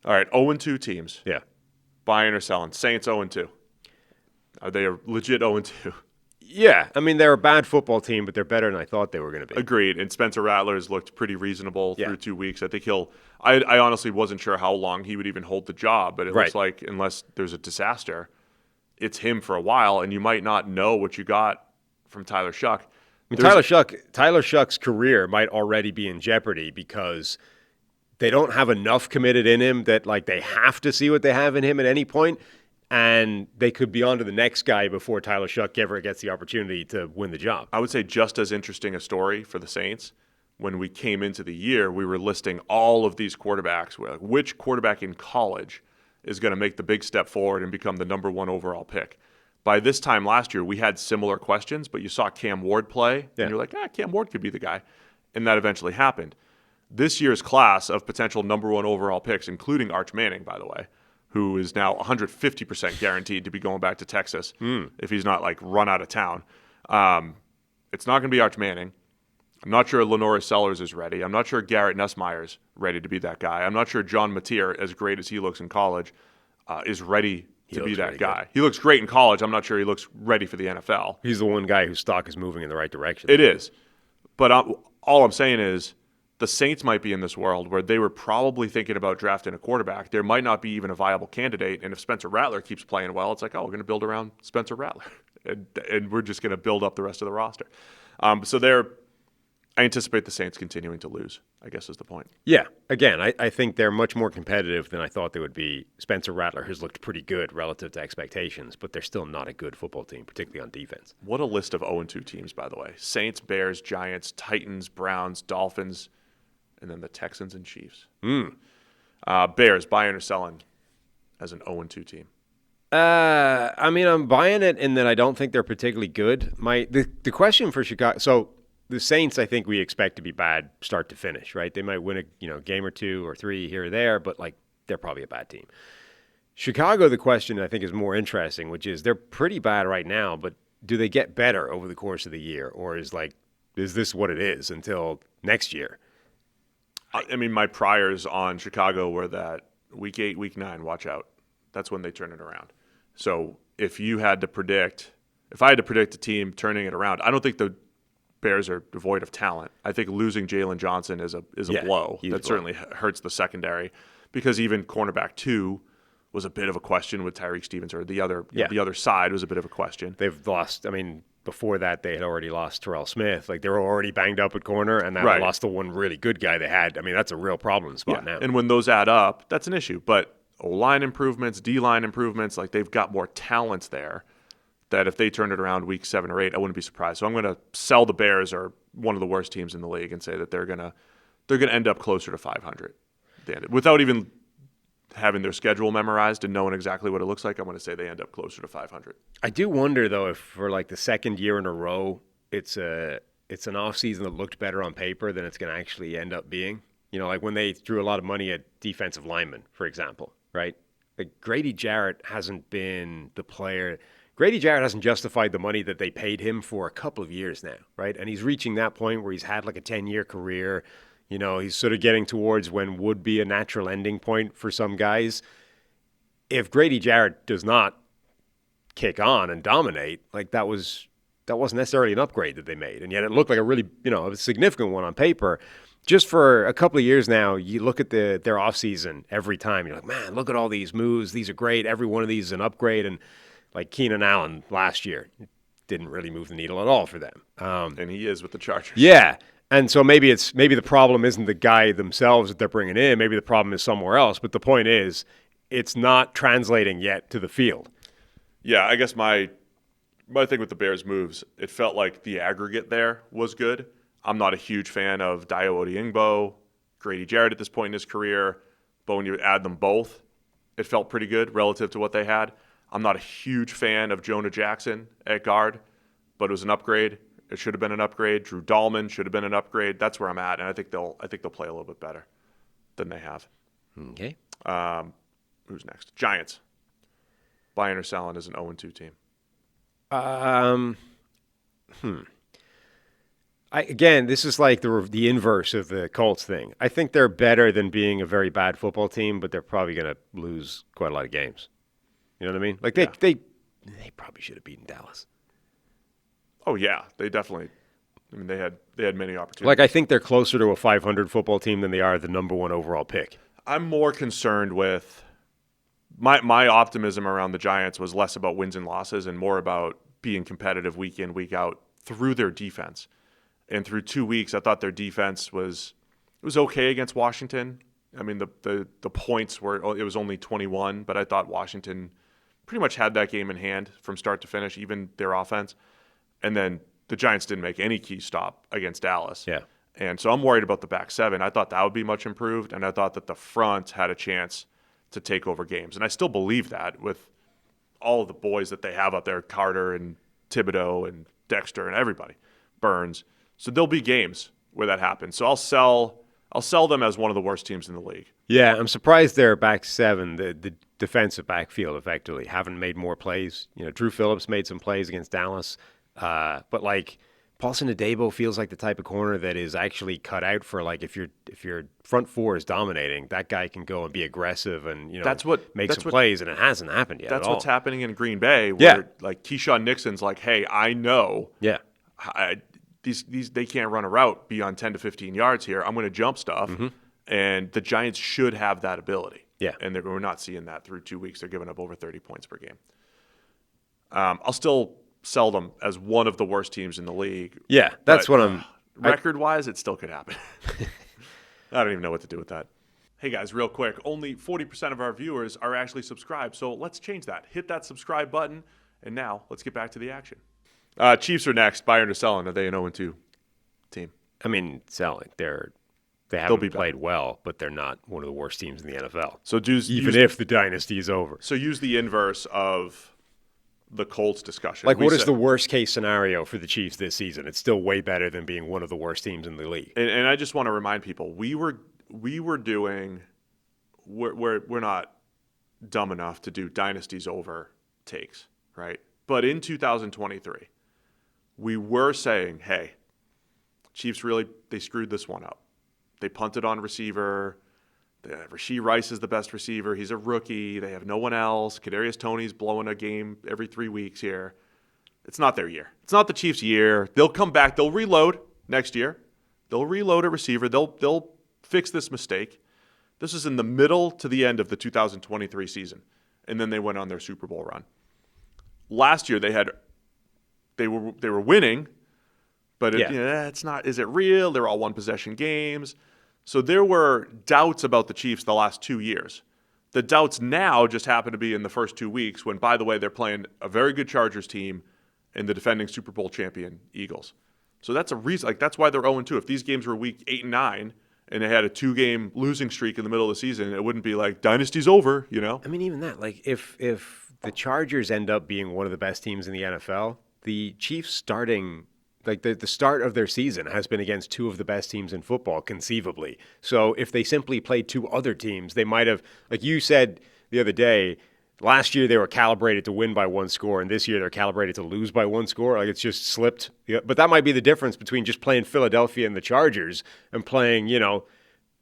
All right, 0-2 teams. Yeah. Buying or selling. Saints 0-2. Are they a legit 0-2? Yeah. I mean, they're a bad football team, but they're better than I thought they were going to be. Agreed. And Spencer Rattler's looked pretty reasonable Yeah. through 2 weeks. I think I honestly wasn't sure how long he would even hold the job, but it looks like unless there's a disaster, it's him for a while, and you might not know what you got from Tyler Shuck. I mean, Tyler Shuck's career might already be in jeopardy because they don't have enough committed in him that like they have to see what they have in him at any point, and they could be on to the next guy before Tyler Shuck ever gets the opportunity to win the job. I would say just as interesting a story for the Saints. When we came into the year, we were listing all of these quarterbacks. We're like, which quarterback in college is going to make the big step forward and become the number 1 overall pick? By this time last year, we had similar questions, but you saw Cam Ward play, and you're like, Cam Ward could be the guy. And that eventually happened. This year's class of potential number 1 overall picks, including Arch Manning, by the way, who is now 150% guaranteed to be going back to Texas if he's not like run out of town. It's not going to be Arch Manning. I'm not sure Lenore Sellers is ready. I'm not sure Garrett Nussmeier's ready to be that guy. I'm not sure John Mateer, as great as he looks in college, is ready to be that guy. Good. He looks great in college. I'm not sure he looks ready for the NFL. He's the one guy whose stock is moving in the right direction. It is. But all I'm saying is the Saints might be in this world where they were probably thinking about drafting a quarterback. There might not be even a viable candidate. And if Spencer Rattler keeps playing well, it's like, we're going to build around Spencer Rattler. and we're just going to build up the rest of the roster. I anticipate the Saints continuing to lose, I guess is the point. Yeah. Again, I think they're much more competitive than I thought they would be. Spencer Rattler has looked pretty good relative to expectations, but they're still not a good football team, particularly on defense. What a list of 0-2 teams, by the way. Saints, Bears, Giants, Titans, Browns, Dolphins, and then the Texans and Chiefs. Bears, buying or selling as an 0-2 team? I mean, I'm buying it in that I don't think they're particularly good. The question for Chicago, so the Saints, I think we expect to be bad start to finish, right? They might win a game or 2 or 3 here or there, but like they're probably a bad team. Chicago, the question I think is more interesting, which is they're pretty bad right now, but do they get better over the course of the year, or is this what it is until next year? I mean, my priors on Chicago were that week 8, week 9, watch out. That's when they turn it around. So if I had to predict a team turning it around, I don't think the Bears are devoid of talent. I think losing Jalen Johnson is a blow. That certainly hurts the secondary because even cornerback 2 was a bit of a question with Tyreek Stevens, or the other side was a bit of a question. They've lost. I mean, before that they had already lost Terrell Smith. Like they were already banged up at corner, and that lost the one really good guy they had. I mean, that's a real problem spot now. And when those add up, that's an issue. But O-line improvements, D-line improvements, like they've got more talents there. That if they turn it around week 7 or 8, I wouldn't be surprised. So I'm going to sell the Bears are one of the worst teams in the league and say that they're going to end up closer to 500 without even having their schedule memorized and knowing exactly what it looks like. I'm going to say they end up closer to 500. I do wonder though if for like the second year in a row, it's an offseason that looked better on paper than it's going to actually end up being. You know, like when they threw a lot of money at defensive linemen, for example, right? Like Grady Jarrett hasn't been the player. Grady Jarrett hasn't justified the money that they paid him for a couple of years now, right? And he's reaching that point where he's had like a 10-year career. You know, he's sort of getting towards when would be a natural ending point for some guys. If Grady Jarrett does not kick on and dominate, like that wasn't necessarily an upgrade that they made. And yet it looked like a really, a significant one on paper. Just for a couple of years now, you look at their offseason every time. You're like, man, look at all these moves. These are great. Every one of these is an upgrade. And like Keenan Allen last year didn't really move the needle at all for them. And he is with the Chargers. Yeah. And so maybe the problem isn't the guy themselves that they're bringing in. Maybe the problem is somewhere else. But the point is, it's not translating yet to the field. Yeah, I guess my thing with the Bears moves, it felt like the aggregate there was good. I'm not a huge fan of Dayo Odeyingbo, Grady Jarrett at this point in his career. But when you add them both, it felt pretty good relative to what they had. I'm not a huge fan of Jonah Jackson at guard, but it was an upgrade. It should have been an upgrade. Drew Dahlman should have been an upgrade. That's where I'm at, and I think they'll play a little bit better than they have. Okay. Who's next? Giants. Buying or selling as an 0-2 team. Again, this is like the inverse of the Colts thing. I think they're better than being a very bad football team, but they're probably going to lose quite a lot of games. You know what I mean? Like they probably should have beaten Dallas. Oh yeah, they definitely. I mean, they had many opportunities. Like I think they're closer to a 500 football team than they are the number one overall pick. I'm more concerned with my optimism around the Giants was less about wins and losses and more about being competitive week in, week out through their defense. And through 2 weeks, I thought their defense was okay against Washington. I mean, the points it was only 21, but I thought Washington pretty much had that game in hand from start to finish, even their offense. And then the Giants didn't make any key stop against Dallas. Yeah. And so I'm worried about the back seven. I thought that would be much improved, and I thought that the front had a chance to take over games. And I still believe that with all of the boys that they have out there, Carter and Thibodeau and Dexter and everybody, Burns. So there'll be games where that happens. So I'll sell them as one of the worst teams in the league. Yeah, I'm surprised their back seven, the defensive backfield, effectively haven't made more plays. You know, Drew Phillips made some plays against Dallas, but like Paulson Adebo feels like the type of corner that is actually cut out for like if your front four is dominating, that guy can go and be aggressive and make some plays, and it hasn't happened yet. That's at all. What's happening in Green Bay. Where like Keyshawn Nixon's like, hey, I know. Yeah. These they can't run a route beyond 10 to 15 yards here. I'm going to jump stuff, and the Giants should have that ability. Yeah, and we're not seeing that through 2 weeks. They're giving up over 30 points per game. I'll still sell them as one of the worst teams in the league. Yeah, that's what I'm. Record-wise, it still could happen. I don't even know what to do with that. Hey guys, real quick, only 40% of our viewers are actually subscribed, so let's change that. Hit that subscribe button, and now let's get back to the action. Chiefs are next. Buying or selling? Are they an 0-2 team? I mean, selling. They haven't played well, but they're not one of the worst teams in the NFL. So if the dynasty is over. So use the inverse of the Colts discussion. Like, what is the worst case scenario for the Chiefs this season? It's still way better than being one of the worst teams in the league. And I just want to remind people, we're not dumb enough to do dynasties over takes, right? But in 2023. We were saying, hey, Chiefs they screwed this one up. They punted on receiver. Rashee Rice is the best receiver. He's a rookie. They have no one else. Kadarius Toney's blowing a game every 3 weeks here. It's not their year. It's not the Chiefs' year. They'll come back. They'll reload next year. They'll reload a receiver. They'll fix this mistake. This is in the middle to the end of the 2023 season, and then they went on their Super Bowl run. Last year they were winning, but it's not. Is it real? They're all one possession games. So there were doubts about the Chiefs the last 2 years. The doubts now just happen to be in the first 2 weeks when, by the way, they're playing a very good Chargers team and the defending Super Bowl champion Eagles. So that's a reason. Like, that's why they're 0-2. If these games were week 8 and 9 and they had a 2-game losing streak in the middle of the season, it wouldn't be like dynasty's over, you know? I mean, even that, like if the Chargers end up being one of the best teams in the NFL, the Chiefs starting, like the start of their season has been against two of the best teams in football, conceivably. So if they simply played two other teams, they might have, like you said the other day, last year they were calibrated to win by one score, and this year they're calibrated to lose by one score. Like, it's just slipped. Yeah, but that might be the difference between just playing Philadelphia and the Chargers and playing,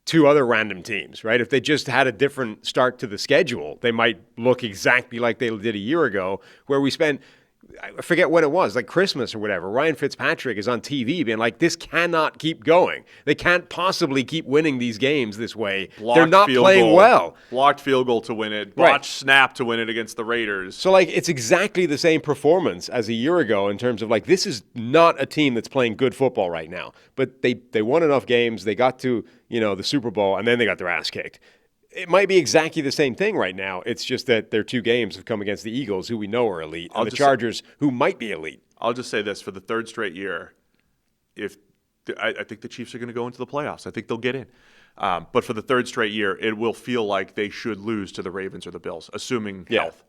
two other random teams, right? If they just had a different start to the schedule, they might look exactly like they did a year ago, where we spent, I forget when it was, like Christmas or whatever. Ryan Fitzpatrick is on TV being like, this cannot keep going. They can't possibly keep winning these games this way. They're not playing well. Blocked field goal to win it. Botched snap to win it against the Raiders. So, like, it's exactly the same performance as a year ago in terms of, like, this is not a team that's playing good football right now. But they won enough games. They got to, the Super Bowl, and then they got their ass kicked. It might be exactly the same thing right now. It's just that their two games have come against the Eagles, who we know are elite, and the Chargers, who might be elite. I'll just say this. For the third straight year, I think the Chiefs are going to go into the playoffs. I think they'll get in. But for the third straight year, it will feel like they should lose to the Ravens or the Bills, assuming health.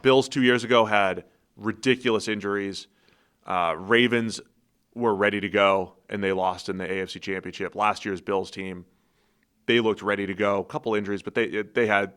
Bills 2 years ago had ridiculous injuries. Ravens were ready to go, and they lost in the AFC Championship. Last year's Bills team, they looked ready to go. A couple injuries, but they had,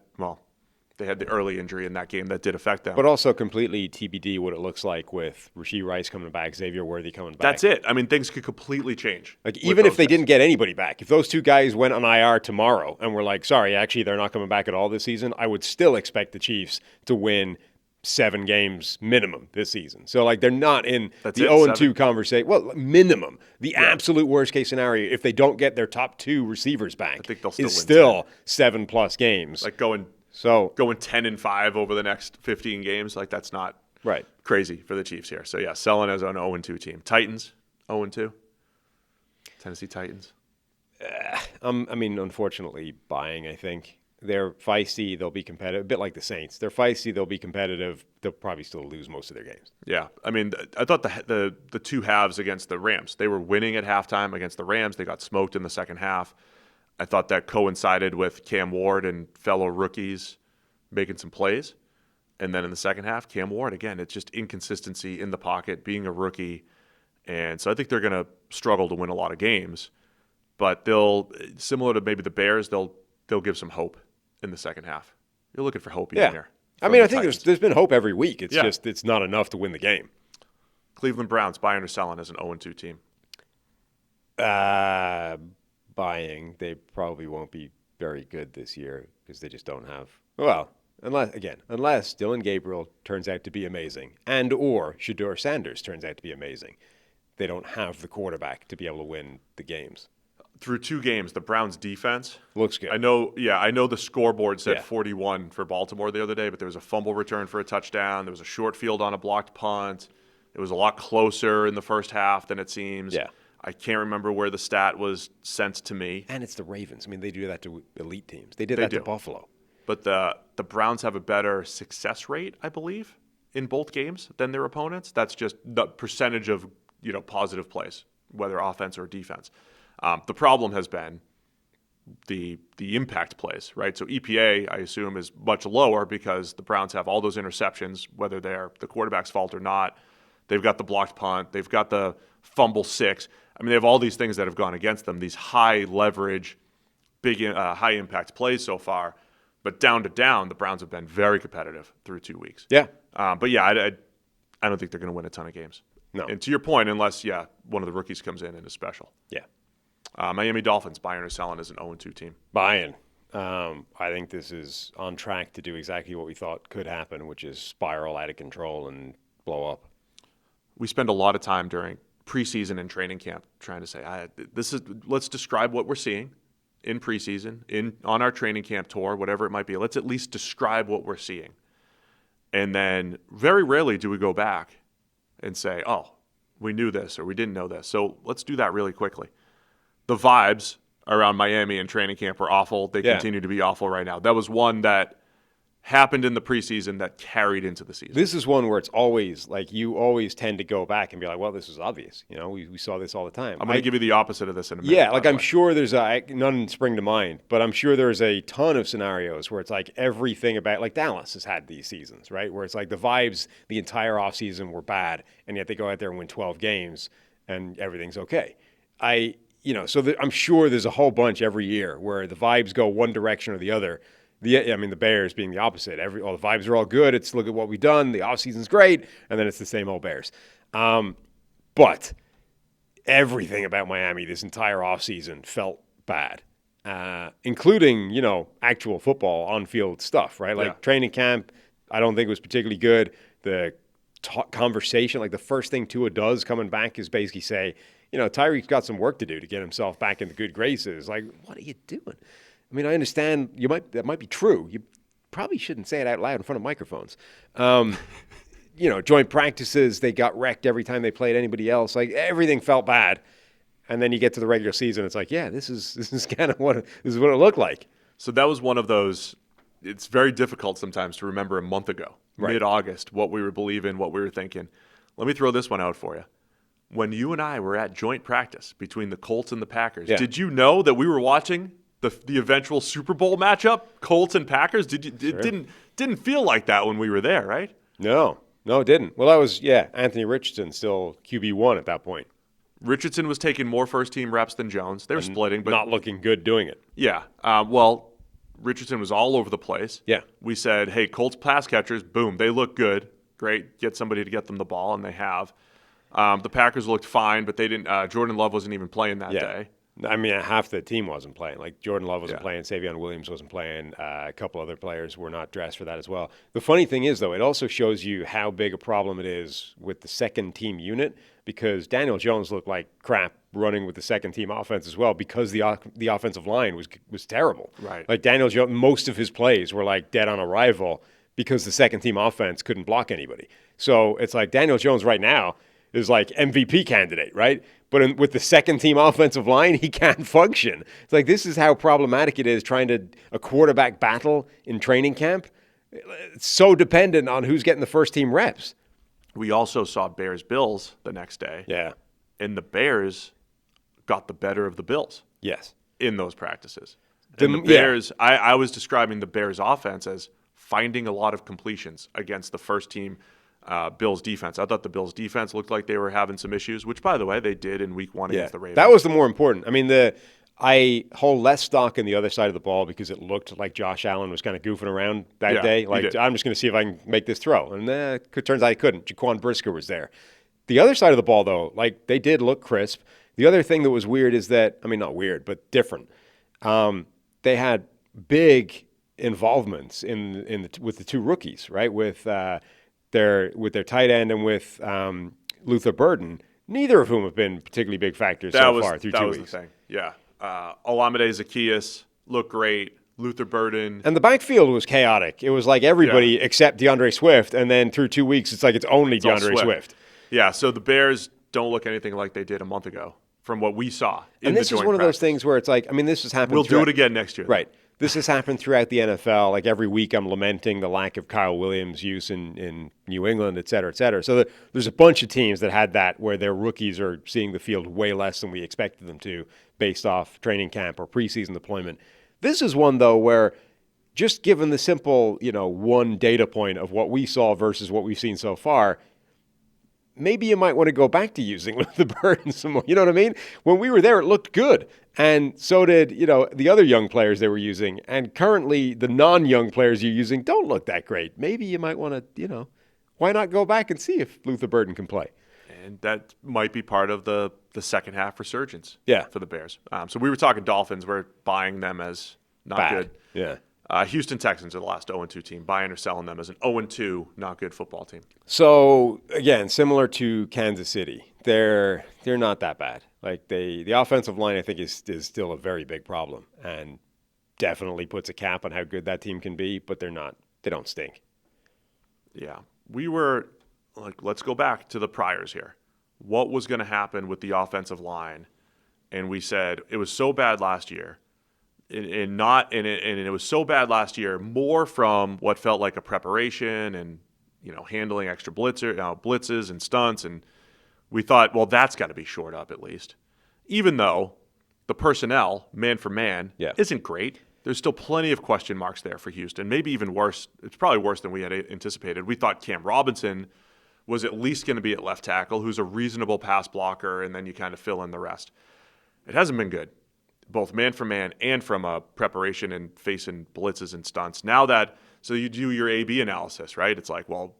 They had the early injury in that game that did affect them. But also completely TBD what it looks like with Rashee Rice coming back, Xavier Worthy coming back. That's it. I mean, things could completely change. Like, even if they didn't get anybody back, if those two guys went on IR tomorrow and were like, sorry, actually, they're not coming back at all this season, I would still expect the Chiefs to win 7 games minimum this season. So, like, they're not in the 0-2 conversation. Well, minimum. The absolute worst case scenario, if they don't get their top 2 receivers back, I think they'll still is win still 7+ games. Like going 10-5 over the next 15 games, like that's not crazy for the Chiefs here. So yeah, selling as an 0-2 team. Titans 0-2. Tennessee Titans. I mean, unfortunately, buying. I think they're feisty. They'll be competitive, a bit like the Saints. They're feisty. They'll be competitive. They'll probably still lose most of their games. Yeah, I mean, I thought the two halves against the Rams, they were winning at halftime against the Rams. They got smoked in the second half. I thought that coincided with Cam Ward and fellow rookies making some plays. And then in the second half, Cam Ward, again, it's just inconsistency in the pocket, being a rookie. And so I think they're going to struggle to win a lot of games. But similar to maybe the Bears, they'll give some hope in the second half. You're looking for hope even here. I mean, I think there's been hope every week. It's just it's not enough to win the game. Cleveland Browns, buying or selling as an 0-2 team? Buying. They probably won't be very good this year because they just don't have. Well, unless Dylan Gabriel turns out to be amazing and or Shedeur Sanders turns out to be amazing, they don't have the quarterback to be able to win the games. Through 2 games, the Browns' defense looks good. I know the scoreboard said 41 for Baltimore the other day, but there was a fumble return for a touchdown. There was a short field on a blocked punt. It was a lot closer in the first half than it seems. Yeah. I can't remember where the stat was sent to me. And it's the Ravens. I mean, they do that to elite teams. They did that to Buffalo. But the Browns have a better success rate, I believe, in both games than their opponents. That's just the percentage of positive plays, whether offense or defense. The problem has been the impact plays, right? So EPA, I assume, is much lower because the Browns have all those interceptions, whether they're the quarterback's fault or not. They've got the blocked punt. They've got the fumble 6. I mean, they have all these things that have gone against them, these high leverage, big, high impact plays so far. But down to down, the Browns have been very competitive through 2 weeks. Yeah. But yeah, I don't think they're going to win a ton of games. No. And to your point, unless, one of the rookies comes in and is special. Yeah. Miami Dolphins, buying or selling as an 0-2 team? Buying. I think this is on track to do exactly what we thought could happen, which is spiral out of control and blow up. We spend a lot of time during preseason and training camp trying to say, let's describe what we're seeing in preseason, on our training camp tour, whatever it might be. Let's at least describe what we're seeing. And then very rarely do we go back and say, oh, we knew this or we didn't know this. So let's do that really quickly. The vibes around Miami and training camp were awful. They continue to be awful right now. That was one that happened in the preseason that carried into the season. This is one where it's always like you always tend to go back and be like, well, this is obvious. We saw this all the time. I'm going to give you the opposite of this in a minute. Yeah, like I'm sure there's none spring to mind, but I'm sure there's a ton of scenarios where it's like everything about, like Dallas has had these seasons, right? Where it's like the vibes the entire offseason were bad, and yet they go out there and win 12 games and everything's okay. I'm sure there's a whole bunch every year where the vibes go one direction or the other. The Bears being the opposite. All the vibes are all good. It's look at what we've done. The offseason's great. And then it's the same old Bears. But everything about Miami this entire offseason felt bad, including, actual football on-field stuff, right? Like training camp, I don't think was particularly good. The conversation, like the first thing Tua does coming back is basically say, Tyreek's got some work to do to get himself back in the good graces. Like, what are you doing? I mean, I understand that might be true. You probably shouldn't say it out loud in front of microphones. Joint practices, they got wrecked every time they played anybody else. Like, everything felt bad. And then you get to the regular season, it's like, yeah, this is kind of what it looked like. So that was one of those. It's very difficult sometimes to remember a month ago, mid-August, what we were believing, what we were thinking. Let me throw this one out for you. When you and I were at joint practice between the Colts and the Packers, did you know that we were watching the eventual Super Bowl matchup, Colts and Packers? It didn't feel like that when we were there, right? No, it didn't. Well, that was Anthony Richardson still QB1 at that point. Richardson was taking more first-team reps than Jones. They were splitting, but not looking good doing it. Yeah. Richardson was all over the place. Yeah. We said, hey, Colts pass catchers, boom, they look good. Great, get somebody to get them the ball, and they have. The Packers looked fine, but they didn't. Jordan Love wasn't even playing that day. I mean, half the team wasn't playing. Like, Jordan Love wasn't playing. Savion Williams wasn't playing. A couple other players were not dressed for that as well. The funny thing is, though, it also shows you how big a problem it is with the second-team unit, because Daniel Jones looked like crap running with the second-team offense as well, because the offensive line was terrible. Right. Like, Daniel Jones, most of his plays were like dead on arrival because the second-team offense couldn't block anybody. So it's like Daniel Jones right now is like MVP candidate, right? But with the second-team offensive line, he can't function. It's like, this is how problematic it is trying to a quarterback battle in training camp. It's so dependent on who's getting the first-team reps. We also saw Bears-Bills the next day. Yeah. And the Bears got the better of the Bills. Yes. In those practices. And the Bears, I was describing the Bears offense as finding a lot of completions against the first-team Bills defense. I thought the Bills defense looked like they were having some issues, which, by the way, they did in week 1 against the Ravens. That was the more important. I mean, I hold less stock in the other side of the ball because it looked like Josh Allen was kind of goofing around that day. Like, I'm just going to see if I can make this throw. And it turns out he couldn't. Jaquan Brisker was there. The other side of the ball, though, like, they did look crisp. The other thing that was weird is that, I mean, not weird, but different. They had big involvements with the two rookies, right? With their tight end and with Luther Burden, neither of whom have been particularly big factors so far through 2 weeks. That was the thing, yeah. Olamide Zaccheaus looked great. Luther Burden. And the backfield was chaotic. It was like everybody except DeAndre Swift, and then through 2 weeks, it's like it's only DeAndre Swift. Yeah, so the Bears don't look anything like they did a month ago from what we saw and this is one of those things where it's like, I mean, this has happened. We'll do it again next year. Right. This has happened throughout the NFL. Like, every week I'm lamenting the lack of Kyle Williams' use in New England, et cetera, et cetera. So there's a bunch of teams that had that where their rookies are seeing the field way less than we expected them to based off training camp or preseason deployment. This is one, though, where just given the simple, one data point of what we saw versus what we've seen so far, maybe you might want to go back to using the Burden some more. You know what I mean? When we were there, it looked good. And so did, the other young players they were using. And currently, the non-young players you're using don't look that great. Maybe you might want to, why not go back and see if Luther Burden can play? And that might be part of the second half resurgence for the Bears. So we were talking Dolphins. We're buying them as not bad. Good. Yeah. Houston Texans are the last 0-2 team, buying or selling them as an 0-2 not good football team. So, again, similar to Kansas City, they're not that bad. Like, the offensive line, I think, is still a very big problem and definitely puts a cap on how good that team can be, but they don't stink. Yeah. We were like, let's go back to the priors here. What was going to happen with the offensive line? And we said it was so bad last year. And it was so bad last year, more from what felt like a preparation and handling extra blitzes and stunts, and we thought, well, that's got to be shored up at least. Even though the personnel, man for man, isn't great, there's still plenty of question marks there for Houston. Maybe even worse. It's probably worse than we had anticipated. We thought Cam Robinson was at least going to be at left tackle, who's a reasonable pass blocker, and then you kind of fill in the rest. It hasn't been good, both man for man and from a preparation and facing blitzes and stunts. So you do your A/B analysis, right? It's like, well,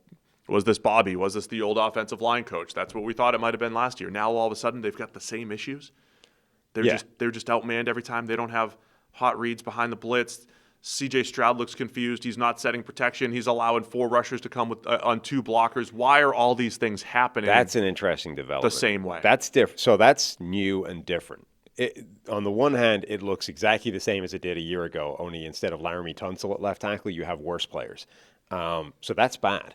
was this Bobby? Was this the old offensive line coach? That's what we thought it might have been last year. Now all of a sudden they've got the same issues. They're just outmanned every time. They don't have hot reads behind the blitz. C.J. Stroud looks confused. He's not setting protection. He's allowing 4 rushers to come with on 2 blockers. Why are all these things happening? That's an interesting development. The same way. That's different. So that's new and different. On the one hand, it looks exactly the same as it did a year ago, only instead of Laramie Tunsil at left tackle, you have worse players. So that's bad.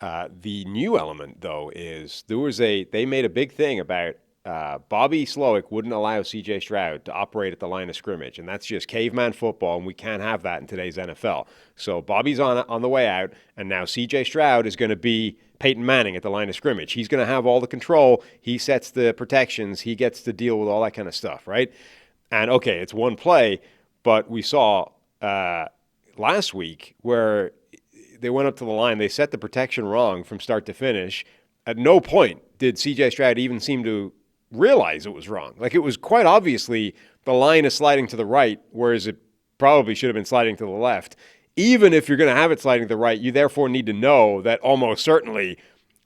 The new element, though, is they made a big thing about Bobby Slowick wouldn't allow C.J. Stroud to operate at the line of scrimmage, and that's just caveman football, and we can't have that in today's NFL. So Bobby's on the way out, and now C.J. Stroud is going to be Peyton Manning at the line of scrimmage. He's going to have all the control. He sets the protections. He gets to deal with all that kind of stuff, right? And, okay, it's one play, but we saw last week where they went up to the line. They set the protection wrong from start to finish. At no point did C.J. Stroud even seem to realize it was wrong. Like, it was quite obviously the line is sliding to the right, whereas it probably should have been sliding to the left. Even if you're going to have it sliding to the right, you therefore need to know that almost certainly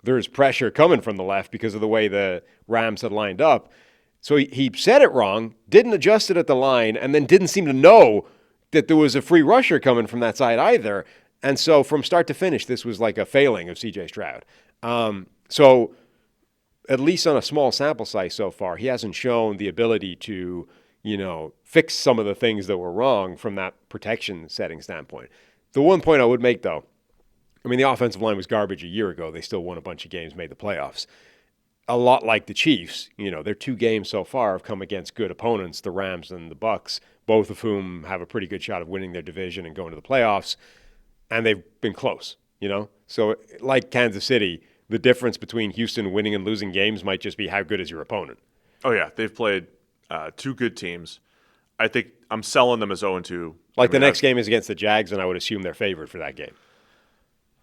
there's pressure coming from the left because of the way the Rams had lined up. So he said it wrong, didn't adjust it at the line, and then didn't seem to know that there was a free rusher coming from that side either. And so from start to finish, this was like a failing of C.J. Stroud. So at least on a small sample size so far, he hasn't shown the ability to, fix some of the things that were wrong from that protection setting standpoint. The one point I would make, though, the offensive line was garbage a year ago. They still won a bunch of games, made the playoffs. A lot like the Chiefs, their 2 games so far have come against good opponents, the Rams and the Bucs, both of whom have a pretty good shot of winning their division and going to the playoffs, and they've been close, So like Kansas City, the difference between Houston winning and losing games might just be how good is your opponent. Oh, yeah. They've played 2 good teams. I think I'm selling them as 0-2. The next game is against the Jags, and I would assume they're favored for that game.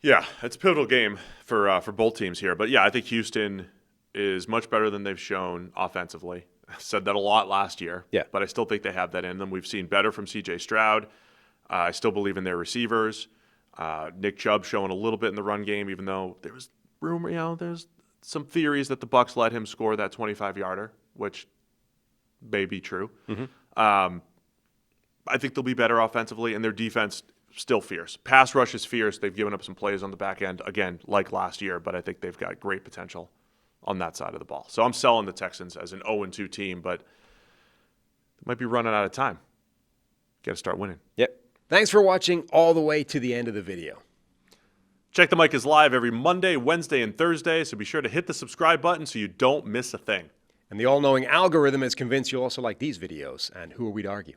Yeah, it's a pivotal game for both teams here. But, yeah, I think Houston is much better than they've shown offensively. I said that a lot last year, but I still think they have that in them. We've seen better from C.J. Stroud. I still believe in their receivers. Nick Chubb showing a little bit in the run game, even though there was rumor, there's some theories that the Bucs let him score that 25-yarder, which may be true. Mm-hmm. I think they'll be better offensively, and their defense still fierce. Pass rush is fierce. They've given up some plays on the back end, again, like last year, but I think they've got great potential on that side of the ball. So I'm selling the Texans as an 0-2 team, but they might be running out of time. Got to start winning. Yep. Thanks for watching all the way to the end of the video. Check the Mic is live every Monday, Wednesday, and Thursday, so be sure to hit the subscribe button so you don't miss a thing. And the all-knowing algorithm is convinced you'll also like these videos, and who are we to argue?